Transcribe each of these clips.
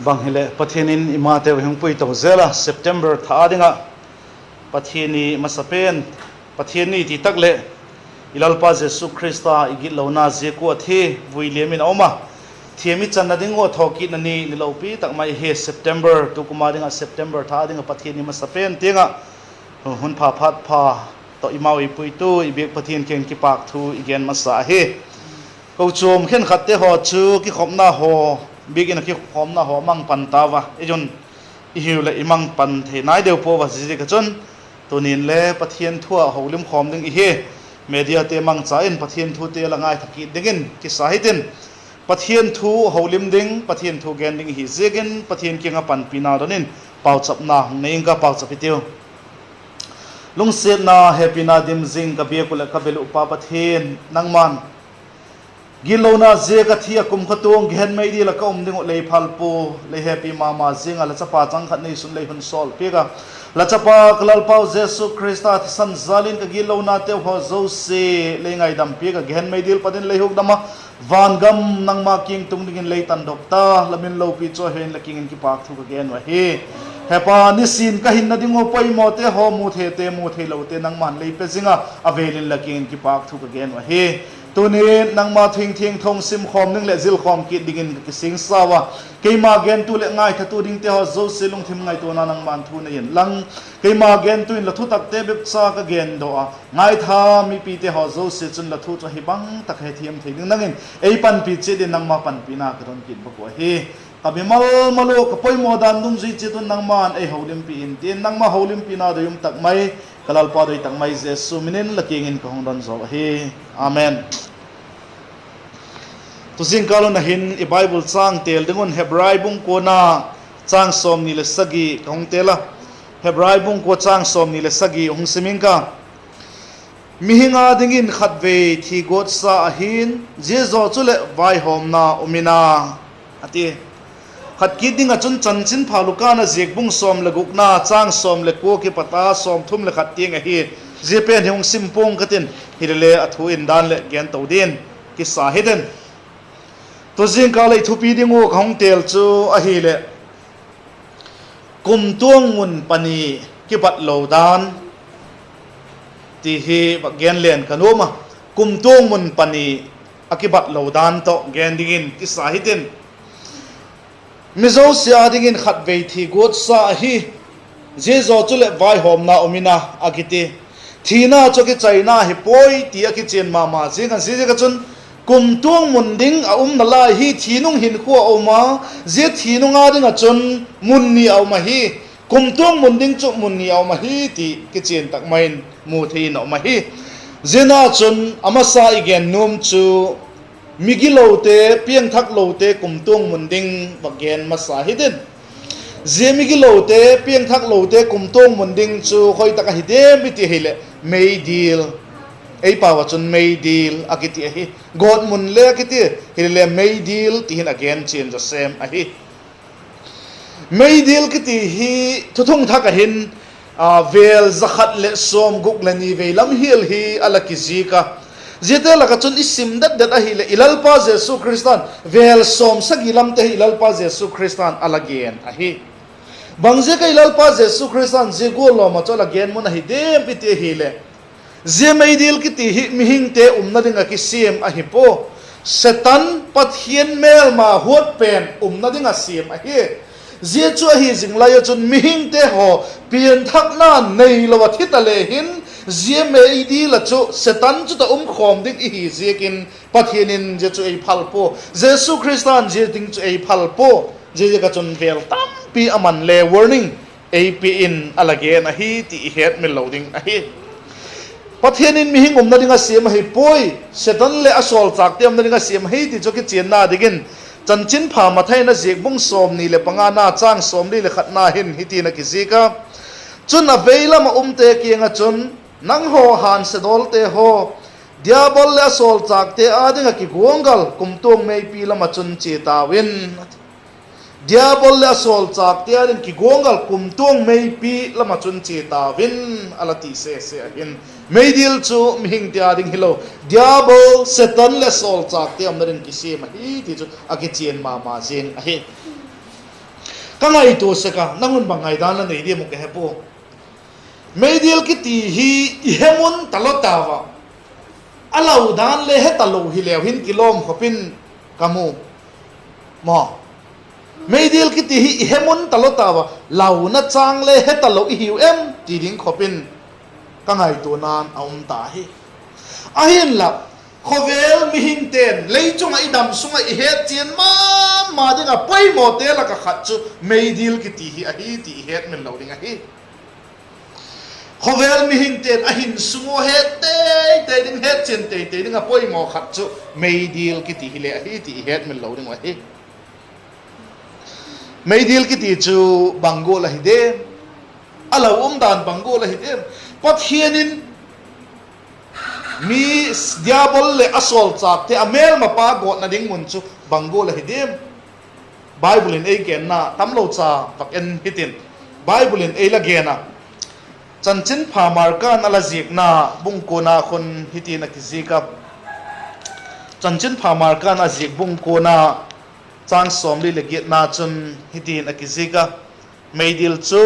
bang hele Pathianin imate hung pui to zela September tha dinga Pathianni masapen Pathianni ti takle ilalpa Jesu Christa igit lona je ko the vuilemin oma thiami channa dingo thoki nani nilopi takmai he September tu kumaringa September tha dinga Pathianni masapen tinga hun pha phat pha to imawi pui tu ibek Pathian ken ki pak thu igen masa he ko chom khen khatte ho chu ki khopna ho bigin ki khomna ho mang pantawa ejon ihiule imang pan the nai deu po wa ji ka chon tunin le Pathian thua holim khom ding he media te mang cha in Pathian thu te langai thaki dingin ki sahitin Pathian thu holim ding Pathian thu gen ding hi zegen Pathian kinga pan pina donin pau chapna nei ka pau chapitiu lungset na happy na dim jing ka be kula ka belu pa Pathian nangman gilona je ka thia kum khatong gen mai di la ka ding le phalpo le happy mama jing ala chapa chang khat nei sun le hun sol pega la chapa klal pau Jesu Christa san zalin ka gilona te ho zo se le ngai dam pega gen mai dil padin le huk dama van gam nang ma king tung dingin le tan dokta lamin lo pi cho hen la king in ki pak thu ka gen wa he hepa ni sin ka hin na dingo pai mo te ho mu the lo te nang man le pe zinga avelin la king in ki pak thu ka gen wa he tunin nang ma thing thong sim khom ning le zil khom ki dingin ki sing sawa keima gen tu le ngai thatu ding te ho zo silung thim ngai to na nang man thu na yen lang keima gen tu in la thu tak te bep sa ka gen do a ngai tha mi pi te ho zo se chun la thu cho hi bang tak he thiam thing nangin ei pan pi che de nang ma pan pi na ka ron kin ko he kabi mal malo ka poi mo dan dung ji che tun nang man ei holim pi in tin nang ma holim pi na do yum tak mai kalal pa do tak mai Jesu minin la king in ka hong don zo he amen tu sing kalon na hin i Bible chang tel dingon Hebrai bung ko na chang som ni le sagi kong tela Hebrai bung ko chang som ni le sagi ong siming ka mihinga dingin khatve thi god sa ahin je zo chule vai hom na umina ati khat ki dinga chun chanchin phaluka na jek bung som le gukna chang som le ko ki pata som thum le khat ting a hi je pen hong simpong katin hirle athu in dan le gen to din ki sahiden to jing ka le thupi dingo khong tel chu a hi le KUMTUANG MUN pani ki bat lo dan ti hi ba gen len kanoma KUMTUANG MUN pani akibat lo dan to gen dingin ki sahitin mizo sia dingin khat ve thi god sa hi je zo chule vai hom na omina agiti thina choki chaina hi poi ti aki chen mama jinga je ka chun KUMTUANG MUN ding a na la hi thinung hin khuwa oma je thinunga ding a chun mun ni au ma hi KUMTUANG MUN ding chu mun ni au ma hi ti ki chen tak main mu thi no ma hi zena chun amasa igen num chu migilo te piang thak lo te KUMTUANG MUN ding bagen masa hidin je migilo te piang thak lo te KUMTUANG MUN ding chu khoi tak hi de mi ti hele mei deal ei pawa chun mei deal akiti hi god mun le akiti hele mei deal ti hin again change the same a hi mei deal kiti hi thuthung thak a hin vel zakhat le som guk lani velam hil hi alaki zika zete laka chun isim dat a hi le ilalpa Jesu Christan vel som sagilam te ilalpa Jesu Christan alagen a hi bangje ka ilalpa Jesu Christan je go lo ma chola gen mun a hi dem piti hi le je mai dil ki ti hi mihing te umna dinga ki sim a hi po setan pathian mel ma hot pen umna dinga sim a hi je chu hi jingla yo chun mihing te ho pian thak na nei lo wa thitale hin je mai dil la chu setan chu ta khom ding hi je kin pathianin je chu ei phal po Jesu Christan je ding chu ei phal po je ka chun vel tam pi aman le warning ei pi in alage na hi ti het me loading a hi Pathianin mihing umna dinga siam hi poi setan le asol chak te umna dinga siam hi ti choki chen na digin chanchin pha mathai na jek bung som ni le panga na chang som ni le khat na hin hiti na kisika chun a veila ma umte kinga chun nang ho han sedol te ho diabol le asol chak te a dinga ki gongal KUMTUANG mei pi lama chun che ta win diabol le asol chak te a din ki gongal KUMTUANG mei pi lama chun che ta win alati se hin mei dil chu mihing tia ding hilo diabol setan le sol chak te am rin ki se ma hi ti chu aki chen ma jing a hi ka ngai to se ka nangun bangai dan la nei dia mo ke hepo meidil ki ti hi hemun talotawa alau dan le he talo hi lew hin kilom khopin kamu mo meidil ki ti hi hemun talotawa lau na chang le he talo hiu em ti ding khopin ka ngai to nan aum ta hi ahin la khovel mi hing ten leichung ai dam sunga I het chien ma dinga poi mo te la ka khat chu meidil ki ti hi a hi ti het men lo ding a hi khovel mi hing ten a hin sungo het te ding het chen te dinga poi mo khat chu meidil ki ti hi le a hi ti het men lo ding a hi meidil ki ti chu bango la hi de alo dan bango la hi de Pathianin mi diabol le asol chak te amel mapa got na ding mun chu bango la hidim bible in ei ken na tamlo cha tak en hitin bible in ei la gena chanchin phamar ka na la zik na bungko na khon hitin a kizika chanchin phamar ka na zik bungko na chang somli le get na chun hitin a kizika meidil chu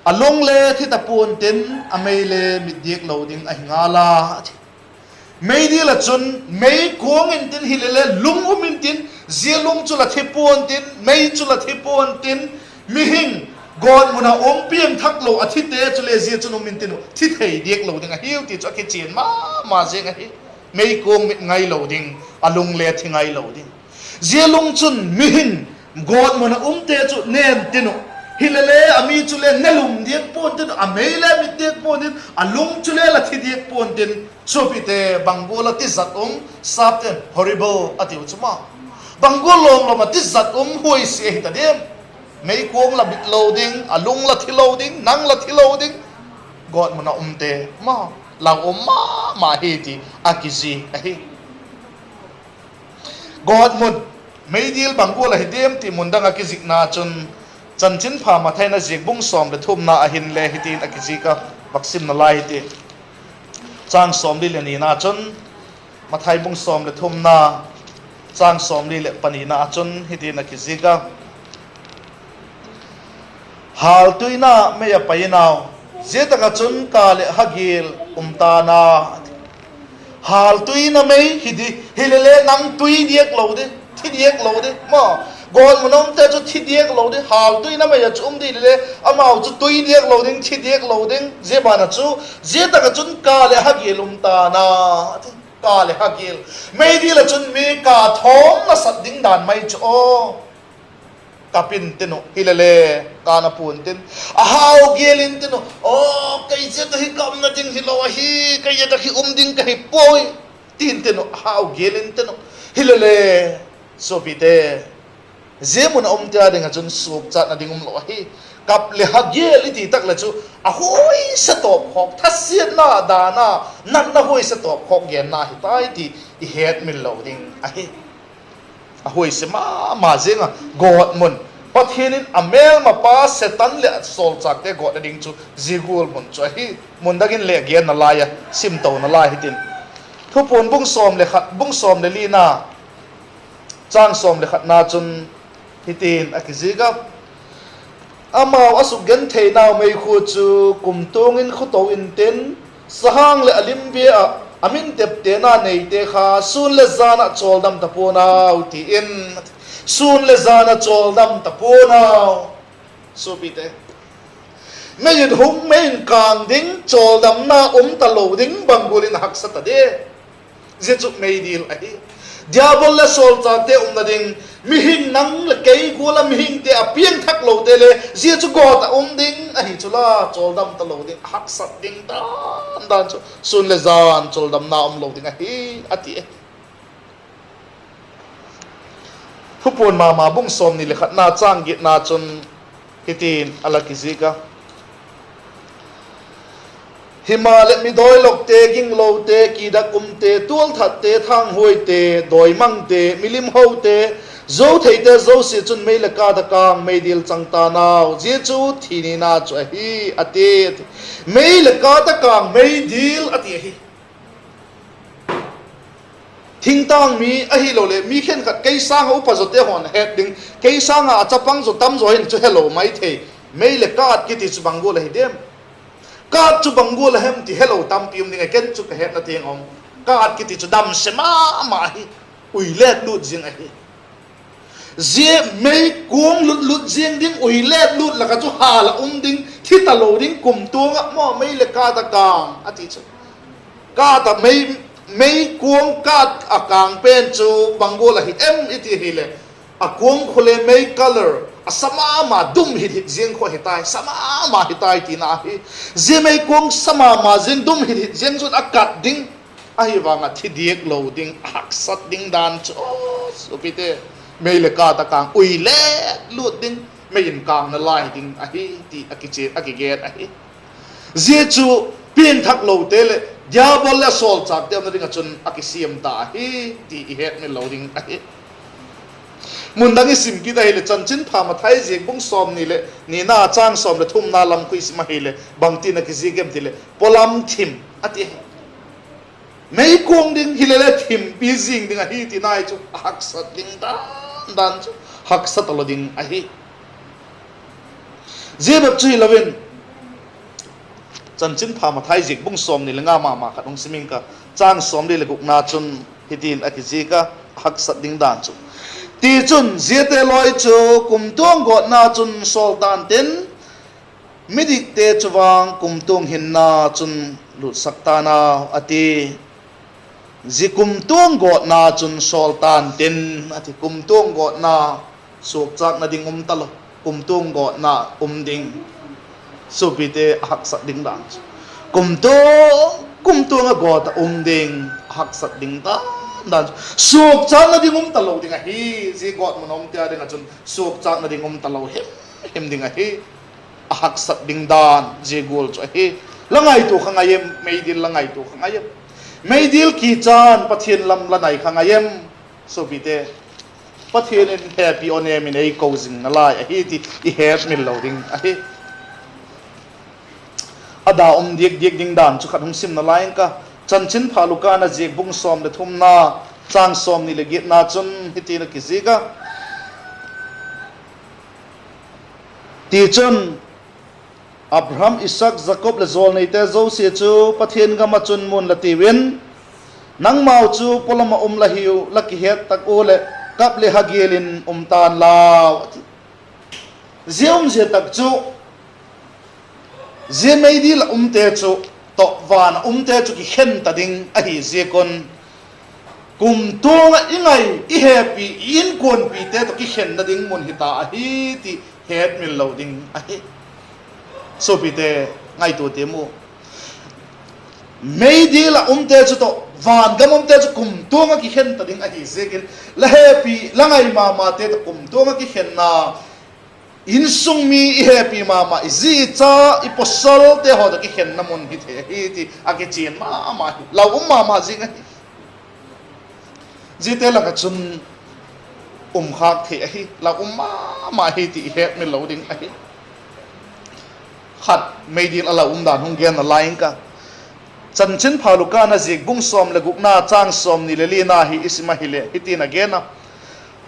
along le thitapun tin amele midiek loading a hingala meidi la chun mei kuang in tin hilele lung in tin zielung chula thipon tin mei chula thipon tin mihing god muna piang thaklo athite chule zia chunum in tin thi thei diek loading a hiu ti cha ki chen ma je nga hi mei kuang mit ngai loading alung le thingai loading zielung chun mihing god muna te chu nen tinu hilele ami chule nelum diek pon tin amele mit diek pon tin alung chule la thi diek pon tin sopite bangola ti zatom sapten horrible atiu chuma bangolom lo ma ti zatom hoi se ta dem mei kong la bit loading alung la thi loading nang la thi loading god mona te ma la ma heti akizi ahi god mun meidil bangola hidem ti mundanga kizik na chun chanchin pha ma thaina jekbung som le thum na ahin le hitin akizika vaksim na lai ti chang som li le ni na chun mathai bung som le thum na chang som li le pani na chun hitin akizika hal tuina me ya painaw zeta ka chun ka le hagil umta na hal tuina me hidi hilele nang tui diek lo de thi diek lo de ma god monom te chu thi diek lo de hal tuina me ya chum di le amau chu tui diek lo ding thi diek lo ding je bana chu zeta ka chun ka le hagil umta na ka le hagil me di la chun me ka thom na sat ding dan mai chu o kapin tino hilale kana pun tin ahau gelin tino oh kai je to hi kam na ding hilawa hi kai je to hi ding kai poi tin tino ahau gelin tino hilale so pite zemun ta ding chun sup chat na ding lo hi kap le hagel iti tak la chu ahoi satop khok thasiat na dana nan na hoi satop khok gen na hi tai ti I het min lo ding ahi ahoi se ma zenga god mun Pathianin amel mapa setan le sol chak te god ding chu zigul mun chu hi mundagin le gen na laya sim to na la hitin thupon bung som le khat bung som le lina chang som le khat na chun hitin akiziga amao asuk gen thei naw mei khu chu kumtung in khuto in ten sahang le alim bia amin tep te na nei te kha sun le zana choldam tapona uti in sun le zana choldam tapona so pite meyin hum mein kang ding choldam na talo ding bangulin haksata de je chu mei dil ai diabol le sol cha te na ding mihing nang le kei gola mihing te apiang thak lo te le je chu god ding a hi chula choldam talo ding haksat ding dan chu sun le zan choldam na lo ding a hi ati thupon ma bung som ni le khat na chang git na chun hitin alakizika himale mi doi lok te ging lo te ki da kum te tul that te thang hoi te doi mang te milim ho te zo thei te zo si chun mei le ka da kang mei dil chang ta naw je chu thini na chu hi ate mei le ka da kang mei dil ati hi thing tang mi a hi lo le mi khen khat ke sang upa zo te hon het ding ke sang a chapang zo tam zo hin chu hello mai the mei le kat ki ti chu bangul hi dem kat chu bangul hem ti hello tam pium ding ken chu ka het na ting ong kat ki ti chu dam se ma hi ui let lut jing a hi zie mei kuang lut jing ding ui let lut la ka chu ha la ding thi ta lo ding kum tuang mo mei le ka ta kang ati chu ka ta mei kuang kat akang pen chu bangul hi em iti hi le a kuang khole mei color a sama ma dum hit jing kho hitai sama ma hitai ti na hi zie mei kuang sama ma jing dum hit jing chu akat ding a hi wanga thi diek lo ding ak sat ding dan chu supite mei le ka ta kang ui le lut ding mei in kang na lai ding a hi ti akiche akiget a hi zie chu pin thak lo te le diabol le sol chak te na ringa chun akisiam ta hi ti het me loading a hi mun dang sim ki dai le chan chin pha ma thai je bung som ni le ni na chang som le thum na lam kui sim hi le bang ti na ki ji gem ti le polam thim ati mei kong ding hi le thim pi jing ding a hi ti nai chu hak sat ding dan chu hak sat lo ding a hi je bap chui lovin chan chin pha ma thai jik bung som ni lenga ma khat ong siming ka chang som le guk na chun hitin akiji ka hak sat ding dan chu ti chun zete loi chu kum tuang go na chun sol dan ten midik te chuwang kum tuang hin na chun lut sakta na ati zi kum tuang go na chun sol tan ten ati kum tuang go na sok chak na ding talo kum tuang go na ding supite hak sat ding dan kum tuang a go ta ding hak sat ding ta dan sok chak na ding talo ding a hi zi got mon tia ding a chun sok chak na ding talo hem ding a hi hak sat ding dan je gol chu hi langai tu khangayem meidil langai tu khangayem meidil ki chan pathian lam lanai khangayem supite pathian in happy on em in ei ko jing na lai a hi ti I het mil loading a hi ada diek ding dan chu khat hum sim na lain ka chan chin phaluka na jek bung som le thum na chang som ni le git na chun hiti na kisi ka ti chun Abraham Isaac Jacob le zol nei te zo se chu pathian ga ma chun mun la ti win nang mau chu polama la hiu la ki het tak ole kap le hagelin tan law zium je tak chu je meidi la te chu to van te chu ki khen ta ding a hi je kon kum tonga ingai I happy in kon pi te to ki khen na ding mun hita a hi ti het mil loading a hi so pi te ngai to te mu meidi la te chu to van gam te chu kum tonga ki khen ta ding a hi je kin la happy la ngai ma te to kum tonga ki khen na in sung mi happy mama zi cha iposal te ho da ki khen namon hi the hi ti a ki chin ma la mama zi ngai zi te la ka chun khak the hi la mama hi ti het me loading a hi khat meidil ala dan hung gen na lain ka chan chin phaluka na jik bung som le gukna chang som ni le li na hi isma hi le hitin again na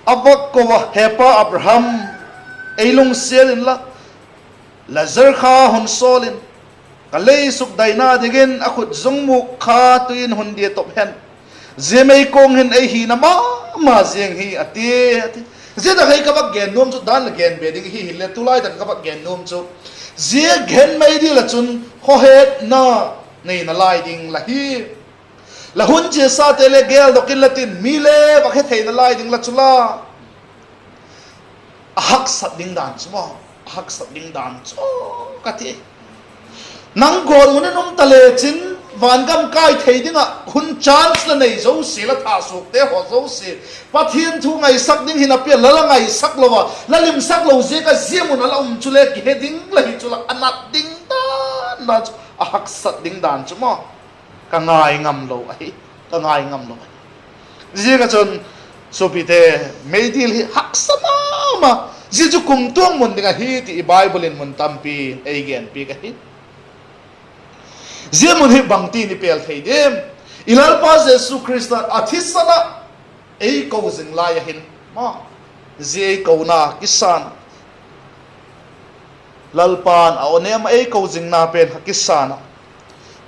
abak ko hepa Abraham eilung selin la zar kha hon solin kalei suk daina degen akhut zongmu kha tuin hon dia top hen zemei kong hen ei hi na ma jeng hi ati zeda gai ka bak gen nom chu dan la gen be ding hi le tulai dan ka bak gen nom chu ze gen mai di la chun ho het na nei na lai ding la hi la hun che sa te le gel dokin latin mi le bak he thei na lai ding la chula hak sat ding dan chuma hak sat ding dan cho kati nang gon mun nom tale chin van gam kai thei dinga hun chance la nei zo si la tha suk te ho zo si pathian thu ngai sak ding hina pe la ngai sak lowa la lim sak lo je ka zimun ala chule ki he ding la hi chula anat ding dan na hak sat ding dan chuma ka ngai ngam lo ai ka ngai ngam lo je ka chon supite meidil hi hak sama ma jitu kum tuang mun dinga hi ti Bible in mun tampi again pi ka hi je mun hi bangti ni pel thei dem ilal pa Jesu Christa athisana ei ko jing lai hin ma je ko na kisan lalpan a onem ei ko jing na pen kisana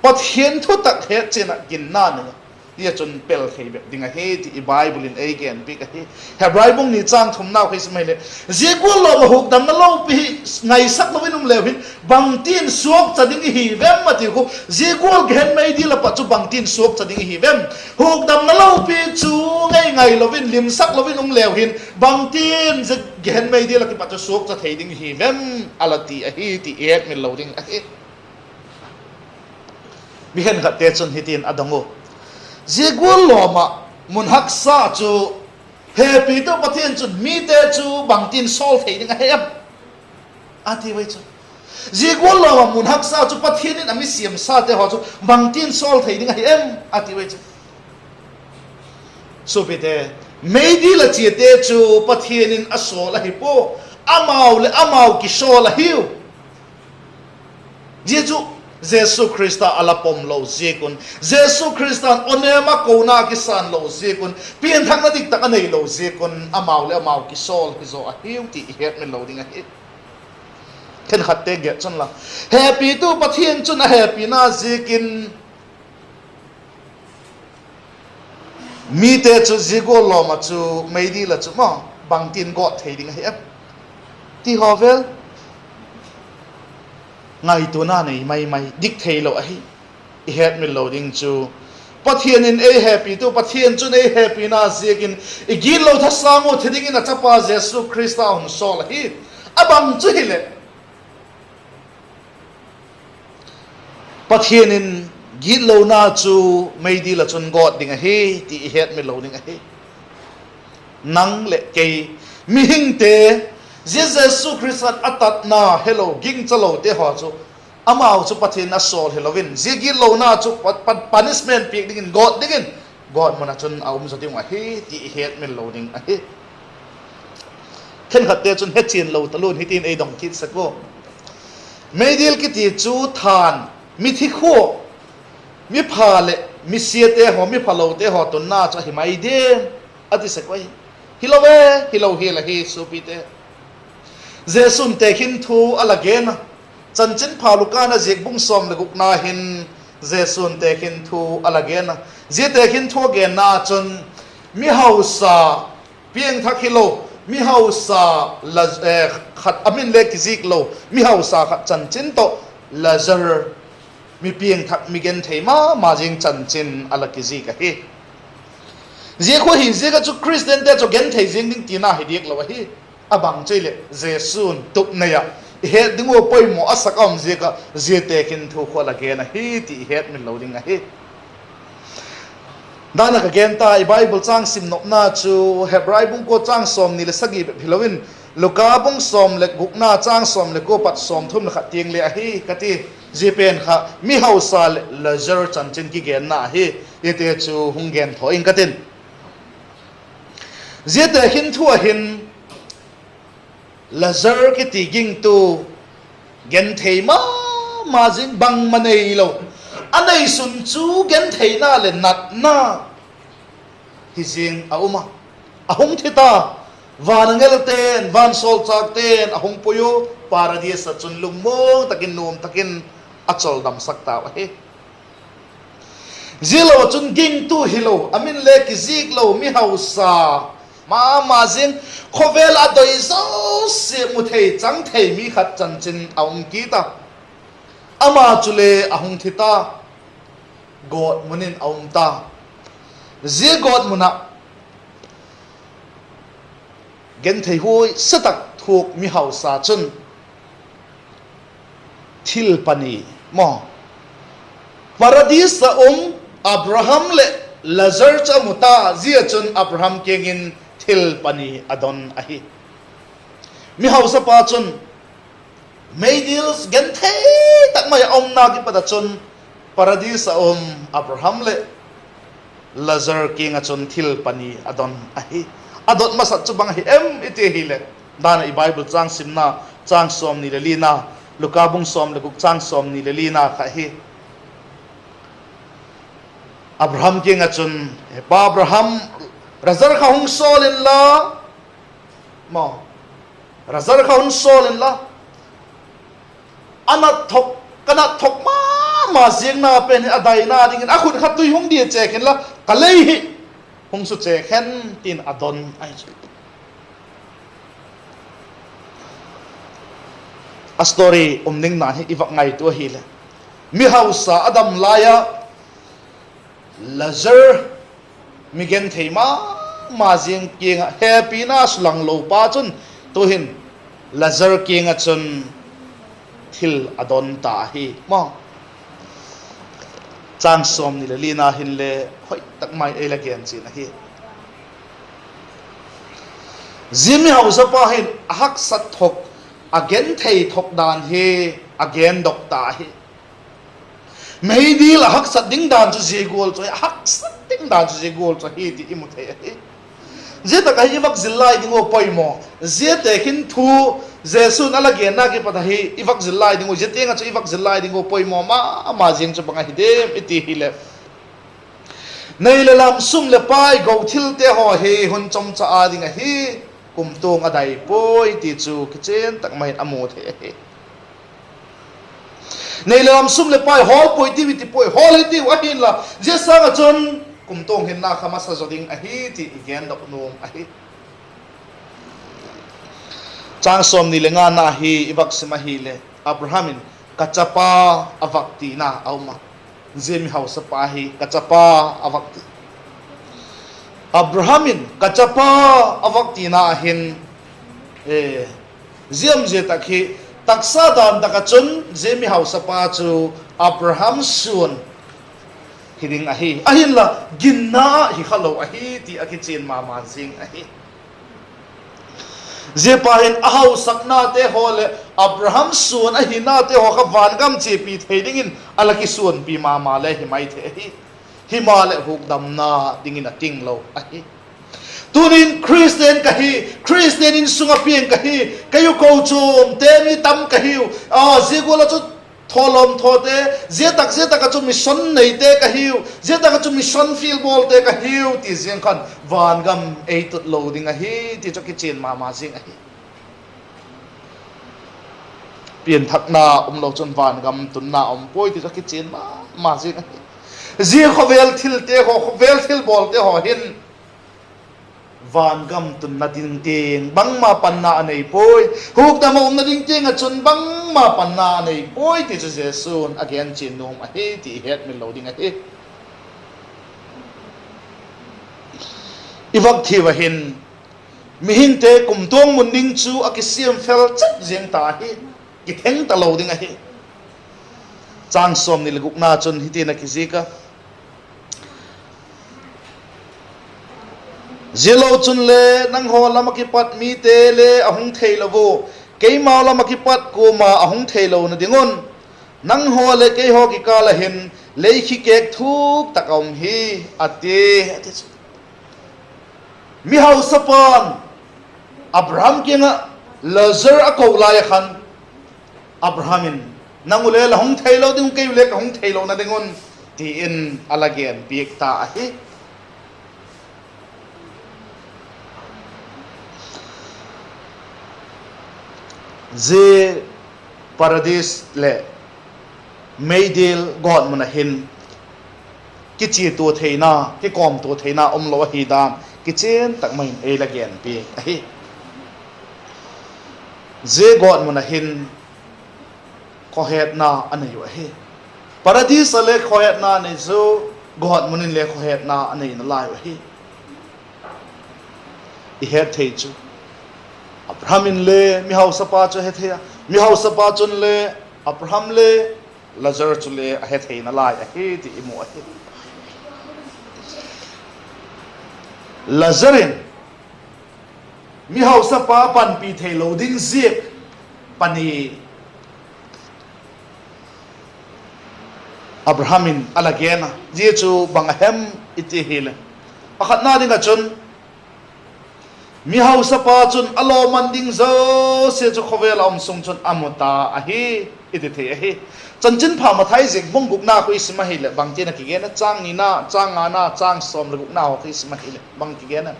Pathian thu tak he chena gin na ne dia chun pel khei be dinga he ti Bible in again big he Hebrai bung ni chang thum na khis mai le je ko lo ma huk dam na lo pi ngai sak lo winum le hin bang tin suok chading hi vem ma ti ko je ko gen mai di la pa chu bang tin suok chading hi vem huk dam na lo pi chu ngai lo win lim sak lo winum le hin bang tin je gen mai di la ki pa chu suok cha thei ding hi vem alati a hi ti ek mi lo ding a hi mi hen ka te chun hitin adongo Jigul loma mun hak sa chu happy to Pathian chu mi te chu bangtin sol thei ding hem ati wei chu Jigul loma mun hak sa chu Pathian in ami siam sa te ho chu bangtin sol thei ding hem ati wei chu so pete meidi la chi te chu Pathian in asol hi po amau ki sol hiu jeju Jesu Christa alapom lo zikun Jesu Christa onema kona kisan lo zikun pian thang na dik tak anei lo zikun amau ki sol ki zo a hiu ti het me lo ding a hi ken khatte ge chon la happy tu Pathian chun a happy na zikin mi te chu zigo lo ma chu meidi la chu ma bangtin got thei ding a hi ti hovel ngai tu na nei mai dik thei lo a hi I het me loading chu Pathian in a happy tu Pathian chun a happy na zikin I gin lo tha sango thiding in a chapa Jesu Christa on sol hi abang chu hile Pathian in gin lo na chu meidi la chun god ding a hi ti het me loading a hi nang le ke mi hing te Jesu Christ atat na hello ging chalo te ho chu amau chu Pathian na sol helowin zigi lo na chu punishment pik dingin god mona chun aum so ting wa hi ti het men loading a hi ken khatte chun he chin lo talun hitin ei dong kit sako meidil ki ti chu than mi thi kho mi pha le mi siete ho mi phalo te ho tun na cha hi mai de ati sakoi hilowe hilo hi la hi supite Jesun te hin thu alagena chanchin phalukana jegbung som le gukna hin Jesun te hin thu alagena je te hin thu ge na chun mi hausa pieng thakilo mi hausa la khat amin le kizik lo mi hausa khat chanchin to lazar mi pieng thak mi gen theima ma jing chanchin ala kizik a hi je ko hi je ga chu Christian te chu gen thei jing ding tina hi dik lo hi abang chile Jesun tuk naya het dingo poi mo asakam je ka je te kin thu khola ge na hi ti het min loading a hi dana ka gen ta Bible chang sim nop na chu Hebrai bung ko chang som ni le sagi philowin Luka bung som le gukna chang som le ko pat som thum le kha tieng le a hi kati je pen kha mi hausa le lazar chan chen ki gen na hi ete chu hungen tho ing katin je te hin thu a hin Lazar ki tiging tu gen thei ma jing bang manei lo anei sun chu gen thei na le nat na hi jing a uma ahung thita van ngel ten van sol chak ten ahung puyo paradise chun lungmo takin nom takin achol dam sakta wa he zilo chun ging tu hilo amin le ki zik lo mi hausa ma jing khovel adoi zo se muthei chang thei mi khat chan chin aum ki ta ama chule ahung thita god munin aum ta je god muna gen thei hoi satak thuk mi hausa chun thil pani mo paradise Abraham le Lazar cha muta zia chun Abraham kengin thil pani adon ahi mi hausa pa chun meidils gen thei tak mai om na ki pada chun paradise Abraham le Lazar king a chun thil pani adon ahi adot masat chu bang hi em ite hi le dana I Bible chang simna chang som ni le lina Luka bung som le guk chang som ni le lina kha hi Abraham kia nga chun pa Abraham razar kha hung solin la mo razar kha hung solin la anat thok kana thok ma jeng na pen adai na ding akhut kha tui hung dia che khen la kalei hi hung su che khen tin adon ai chu a story ning na hi iwak ngai tu hi le mi hausa adam laya Lazar migen theima ma jeng kinga happy na sulang lo pa chun tuhin Lazar kinga chun thil adon ta hi mo chang som ni le lina hin le hoi tak mai ela gen chi na hi zimi hausa pa hin hak sat thok again thei thok dan hi again dok ta hi mấy đi là hắc sát đinh đàn cho dễ gol cho hắc sát đinh đàn cho dễ gol cho hi thì imut hay dễ ta cái vắc zilai đi ngô poi mo dễ te hin thu dễ sun ala gen na cái pata hi vắc zilai đi ngô dễ te nga cho vắc zilai đi ngô poi mo ma jing cho bangai dem iti hi le nei le lam sum le pai go thil te ho hi hun chom cha a ding a hi kum tong adai poi ti chu kichen tak mai amu the hi nei lam sum le pai hol poi ti ti poi hol ti wa hin la je sang a chon kum tong hin na khama sa joding a hi ti igen dok nom a hi chang som ni le nga na hi ibak sima hi le abrahamin kachapa avakti na auma zemi house pa hi kachapa avakti abrahamin kachapa avakti na hin ziam je takhi taksa dan takachun zemi house pa chu Abraham sun hiding ahi ahin la ginna hi khalo ahi ti akichin mama jing ahi je pahin ahau sakna te hole Abraham sun ahi na te ho kha van gam chi pi theding in alaki sun pi mama le hi mai the hi himale huk dam na dingin ating lo ahi tunin Christian kahi Christian in sunga pieng kahi kayu ko chum te mi tam kahi zigula chu tholom thote zetak chu mission nei te kahi zetak chu mission field ball te kahi ti zeng khan van gam eight loading a hi ti choki chen mama sing a hi pian thakna lo chon van gam tunna poi ti choki chen ma sing a hi zi khovel thil te khovel thil ball te ho hin van gam tun na ding ting bang ma panna nei poi huk da mo na ding ting a chun bang ma panna nei poi ti chu jesun again chin nom a he ti het mi loading a he iwak thi wa hin mi hin te kum tong mun ding chu a ki siam fel chat jeng ta hi ki theng ta loading a he chang som ni leguk na chun hi te na ki zika zelo chun le nang ho lama ki pat mi te le ahung thei lovo ke ma lama ki pat ko ma ahung thei lo na dingon nang ho le ke ho ki kala hin le khi kek thuk takom hi ate mi hau sapan Abraham kenga Lazar a ko la ya khan Abrahamin nang ule la hung thei lo ding ke le ka hung thei lo na dingon ti in alagen biek ta hi ze paradis le meidil god muna hin ki chi to theina ki kom to theina lo hi dam ki chen tak mai e la gen pi hi ze god muna hin ko het na anai wa hi paradis le ko het na ne zo god munin le ko het na anai na lai wa hi I het thei chu Abraham in le mi hau sapa chu he thea mi hau sapa chun le Abraham le Lazar chu le a he thei na lai a he ti imu a he Lazarin mi hau sapa pan pi thei lo ding ziek pani Abraham in alagena ji chu banghem iti hele pakhat na ding a chun mi hau sapa chun alo manding zo se chu khovel om sung chun amuta a hi iti the hi chanchin pha ma thai jing mong guk na ko isma hi le bang te na ki ge na chang ni na chang nga na chang som le guk na ho ki isma hi le bang ki ge na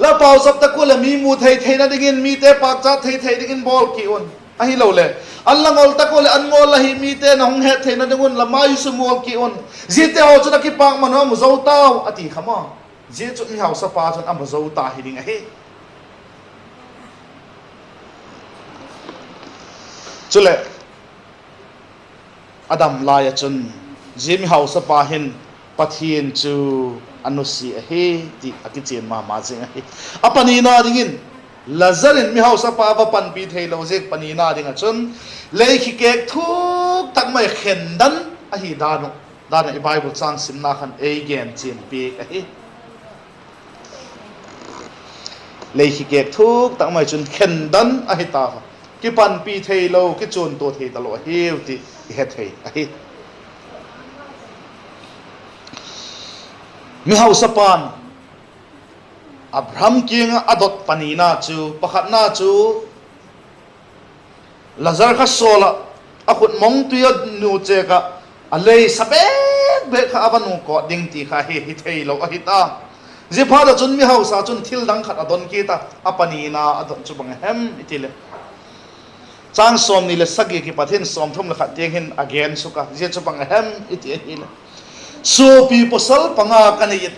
la pau sap ta ko le mi mu thei thei na dingin mi te pak cha thei thei dingin bol ki on a hi lo le an la ngol ta ko le an ngol la hi mi te na hong he thei na dingun la mai su mol ki on ji te ho chu na ki pak ma no mu zo tao ati khama ji chu mi hau sa pa chun am zo ta hi ding a hi chule adam la ya chun ji mi hau sa pa hin pathian chu anusi a hi ti akichen ma jing a hi apani na dingin lazarin mi hausa pa va pan pi thei lo je pani na ding a chun lei khi kek thuk tak mai khen dan a hi danu dana i bible chang sim na khan e gen chen pi a hi lei khi kek thuk tak mai chun khen dan a hi ta ki pan pi thei lo ki chun to thei ta lo hi ti he thei a hi mi hausa pan Abraham king adot panina chu pakhat na chu lazar kha sola akhut mong tuya nu che ka alei sabek be kha avanu ko ding ti kha hi thei lo a hita je pha da chun mi hausa chun thil dang khat adon ki ta apanina adon chu bang hem itile chang som ni le sagi ki pathin som thum le khat teng hin again suka je chu bang hem iti ile so pi posal panga kanayit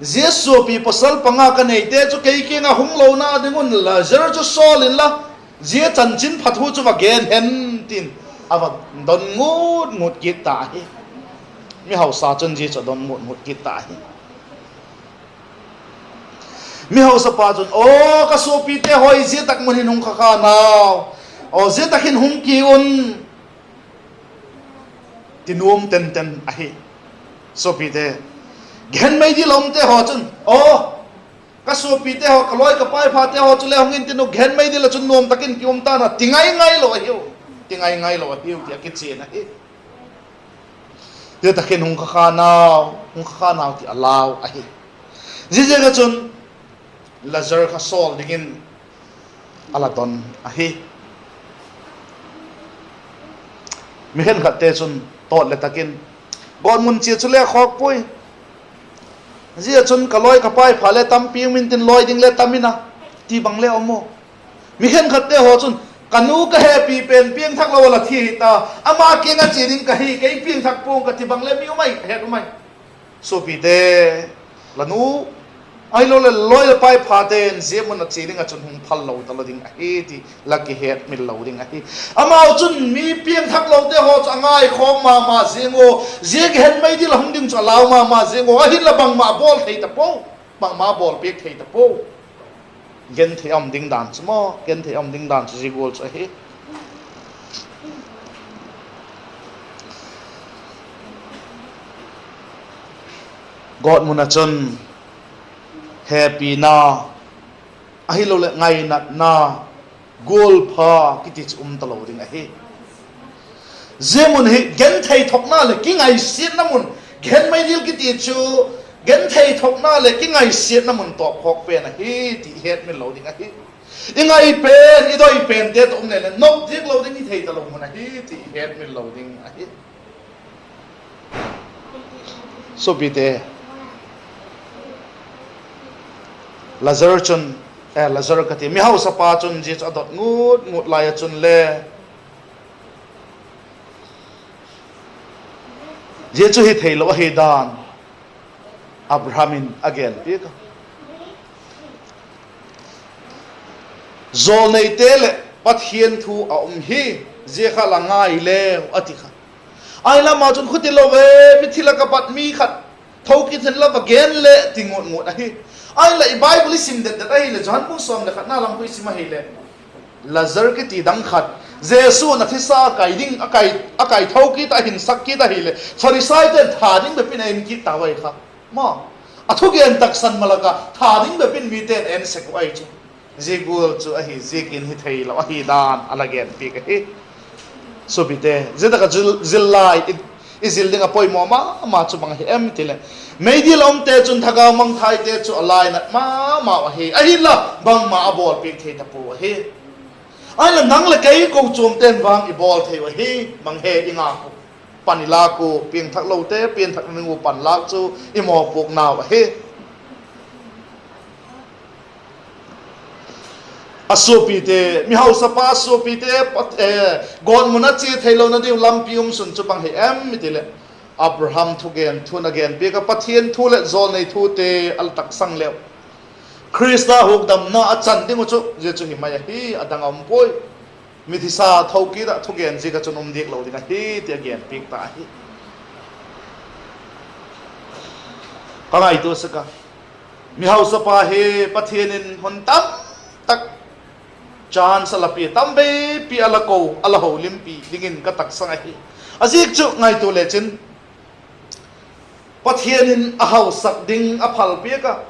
Jesu pi pasal panga ka nei te chu kei ke nga hung lo na dingun la zer chu solin la je chan chin phathu chu again hen tin awa don ngut ki ta hi mi hau sa chun je chu don ngut ki ta hi mi hau sa pa chun o ka so pi te hoi je tak mun hin hung kha kha naw o je tak hin hung ki un tinum ten a hi so pi te gen mai di lom te ho chun o ka so pi te ho kaloi ka pai pha te ho chule hongin tinu gen mai di la chun nom takin ki ta na tingai ngai lo hiu ti ki che na hi te takin hung kha naw ti alaw a hi ji je ga chun lazar ka sol dingin alaton a hi mi hen khat te chun to le takin gon mun chi chule khok pui zia chun kaloi kapai phale tam pi min tin loi ding le tamina ti bang le omo mi khen khatte ho chun kanu ka happy pen pieng thak lo la thi ta ama ke nga chi ding ka hi ke pieng thak pung ka ti bang le mi mai he mai so pi de lanu ai lo le loi le pai pha ten je mun na chi ding a chun hung phal lo ta lo ding a he ti lucky head mil lo ding a hi ama chun mi pieng thak lo te ho changai khom ma zingo je gen mai di long ding cha law ma zingo a hin la bang ma bol thei ta po bang ma bol pek thei ta po gen thei am ding dan chmo gen thei am ding dan chi gol cha hi god mun a chun happy na ahi lo le ngai nat na gol pha kiti ta lo ding a hi zemun hi gen thei thok na le ki ngai sit na mun gen mai dil kiti chu gen thei thok na le ki ngai sit na mun to phok pe na hi ti het min lo ding a hi ingai pen i doi pen te to ne le nok dik lo ding ni thei ta lo mun a hi ti het min lo ding a hi so bi te lazar chun lazar kati mi hau sa pa chun ji adot ngut lai chun le je chu hi thei lo hi dan abrahamin again pi ka zol nei te le pathian thu a hi je kha la ngai le ati kha ai la ma chun khuti lo ve mi thila ka pat mi khat thoki thin la again le tingot a hi ai la bible sim det ai le jan bu som le khatna lam pu sim hi le lazar ki ti dang khat jesu na thisa kai ding akai thoki ta hin sak ki ta hi le pharisai te tha ding be pin en ki ta wai kha ma athu ge an tak san malaka tha ding be pin mi ten en sek wai chu je gul chu a hi je kin hi thei lo a hi dan alagen pi ka hi so bite je da ka zillai izil ding a poi mo ma chu bang hi em tile meidi lom te chun thaga mang thai te chu alai na ma hi a hi la bang ma bol pi the ta pu hi ai là nang là cái câu chùm tên vàng i bol thầy hi bằng he inga panila ko pieng thak lâu te pieng thak ngu pan lak chu i mo pok nào hi asupi te mi hau sapa asupi te gon muna chi thei lo na di lam pium sun chu bang he em mi tile Abraham thun again be ka pathian thu le zol nei thu te al tak sang leo Krista huk dam na achan ding chu je chu hi mai hi adang am poi mi thi sa thau ki da thu gen ji ka chun dik lo ding hi te again pik ta hi kangai tu saka mi hau sapa he pathian in hon tam tak chan salapi tambe pi alako alaho limpi dingin ka tak sang hi azik chu ngai tu le chin Pathianin ahau sak ding aphal pi ka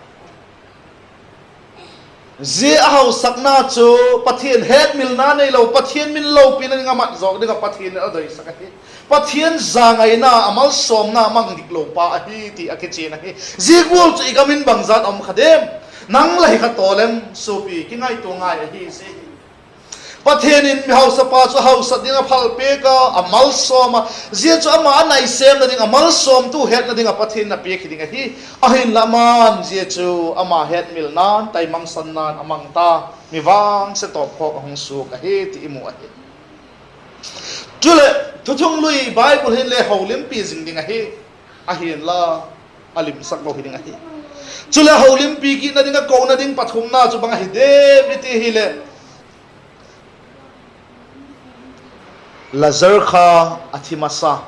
je ahau sak na chu pathian het mil na nei lo pathian min lo pin nga mat zok ding pathian adoi sak hi pathian zangai na amal som na mang dik lo pa hi ti akeche na hi jigul chu igamin bangjat om khadem nang lai kha tolem supi ki ngai tu ngai hi si Pathianin mi hau sapa chu hau sat ding a phal pe ka amal som zia chu ama nai sem na ding amal som tu het na ding a pathian na pe khiding hi ahin laman zia chu ama het mil nan tai mang san nan amang ta mi wang se top kho hong su ka he ti mu a he chule thu thung lui bible hin le holim pi jing ding a he ahin la alim sak lo hiding a he chule holim pi ki na ding a ko na ding pathum na chu bang a hi de mi ti hi le Lazar kha athimasa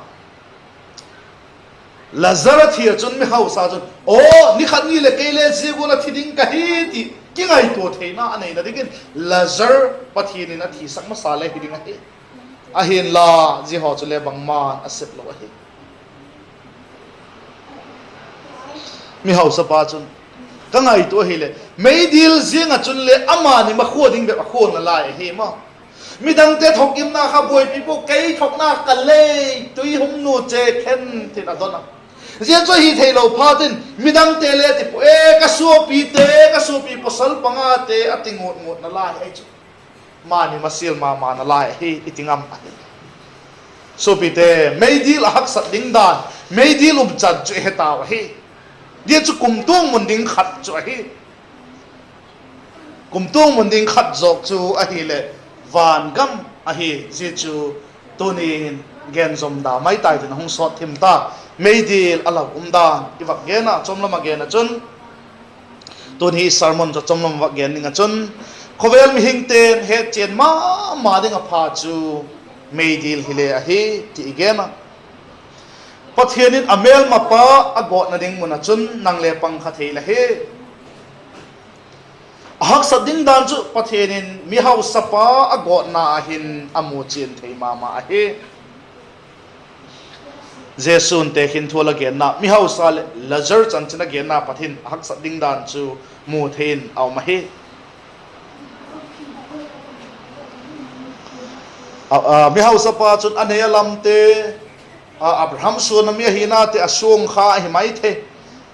Lazar thia chun mi hau sa chun o ni khat ni le ke le jigula thiding ka hi ti ki ngai to theina anei na dikin Lazar pathin in athi sak ma sa le hiding a hi a hin la ji ho chu le bangman asep lo hi mi hau sa pa chun ka ngai to hi le meidil zinga chun le ama ni ma khoding be a khon na lai hi ma midang te thok im na kha boy pipo kei thok na kale tui hum nu che khen tin adona zia cho hi thelo phatin midang te le ti po e ka su pi posal panga te atingot ngot na lai ai chu mani masil ma na lai hi itingam so pi te meidil hak sat ding dan meidil ub chat chu heta hi dia chu kumtung mun ding khat chu hi kumtung mun ding khat jok chu a hi le van gam ahi jichu tunin gen zom da mai tai tin hong sot thim ta meidil ala umda iwak gena chomlam agena chun tuni sermon cho chomlam wa gen ninga chun khovel mi hingten he chen ma ding a pha chu meidil hile ahi ti gena pathianin amel mapa agot na ding muna chun nangle pang kha theila he hak sading dan chu pathianin mi hau sapa agot na hin amu chin thei mama a he jesun te hin thola gen na mi hau sal lazar chan china gen na pathin hak sading dan chu mu thein aw ma he mi hau sapa chun anei lam te Abraham sun mi hina te asung kha hi mai the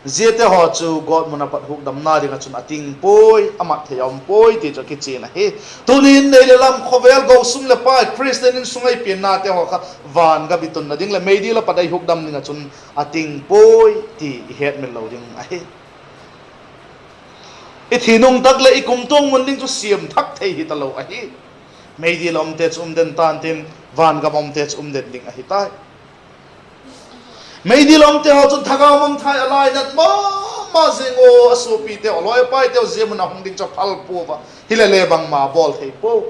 zete ho chu god muna pat huk dam na ringa chun ating poi amat theyam poi ti cho kichina he tunin nei le lam khovel go sum le pa christian in sungai pin na te ho kha van ga bitun na ding le meidi la padai huk dam ninga chun ating poi ti het men lo ding a he i thinung tak le i kumtong mun ding chu siam thak thei hi talo a hi meidi lom te chum den tan tin van ga mom te chum den ding a hi tai mấy đi lòng te họ chun thagao mong thai alai nat ma zingo asupi te oloi pai te zemu na hong ding cho phal pu wa hilale bang ma bol thei po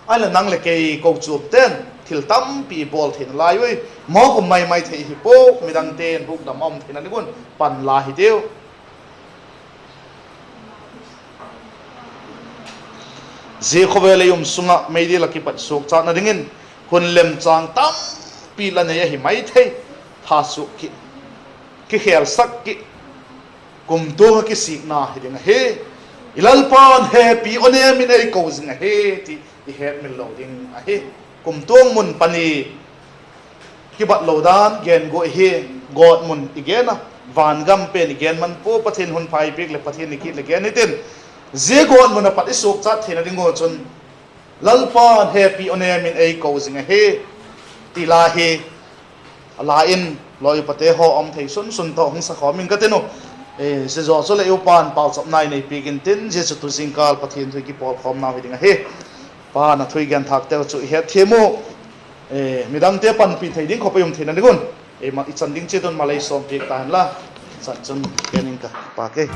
ai la nang le ke ko chup ten thil tam pi bol thin lai oi mo ko mai thei hi po midang ten buk da mom thin ani gun pan la hi deu je khowele yum sunga meidi la ki pat sok cha na dingin hun lem chang tam pi la ne hi mai thei hasu ki khel sak ki kumtung ki sikna hiding he ilalpan happy onem in ei ko zing he ti het min loading a he kumtung mun pani kibat lodan gen go he god mun igena van gam pen gen man po pathin hun phai pek le pathin ni ki le gen itin je god mun pat isok chat thena ding go chun lalpa happy onem in a causing a he tila he la in loi pate ho om thei sun sun to hong sa khoming ka teno e se zo so le upan pau chop nai nei pigin tin je chu tu singkal pathin thui ki pol khom na heding a he pa na thui gan thak te chu he themo e midang te pan pi thei ding khopayum thina ni gun e ma ichan ding che ton malai som pik tan la san chun kening ka pa ke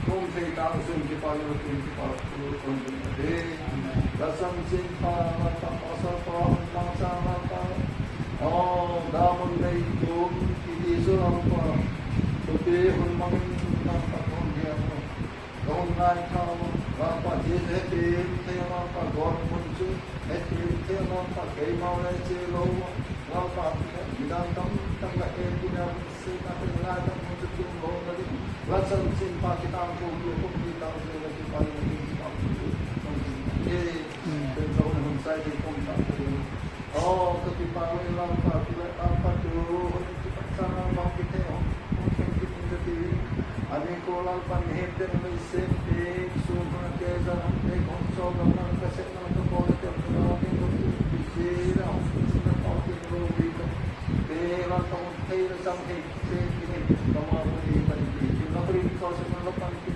không thể tạo dựng cái bao nhiêu tiền cái bao nhiêu công việc để là sang sinh pa là ta sa pa mang sang là ta đa môn này chúng thì đi số làm pa tôi biết hôm mang năm ta không nghe không ngay thao là pa gì hết tiền thế là pa gọi môn chứ hết tiền thế là pa cái mau này chơi lâu là pa đi đang tâm lại em đi đang sinh ra cái là đang muốn chụp chung lâu rồi là sang sinh pa kita không được không đi tao rồi là cái bao nhiêu tiền tao không येเป็นโซนของไซต์ที่ผมตัดดูก็ที่ปาเวลาปาที่เราปาดูที่ปัจจัยเราคิดเองผมคิดที่จะดีอันนี้ก็เราปันเหตุเดินไปเส้นเองส่วนนั้นแกจะทำให้คนชอบเรานั้นก็เส้นนั้นก็พอจะเราเป็นคนที่พิเศษเราสิ่งนั้นพอที่เราดีกันเราต้องให้เราจำให้เส้นที่เรามาวันนี้มันดีเราเรียนข้อสำคัญเราปันที่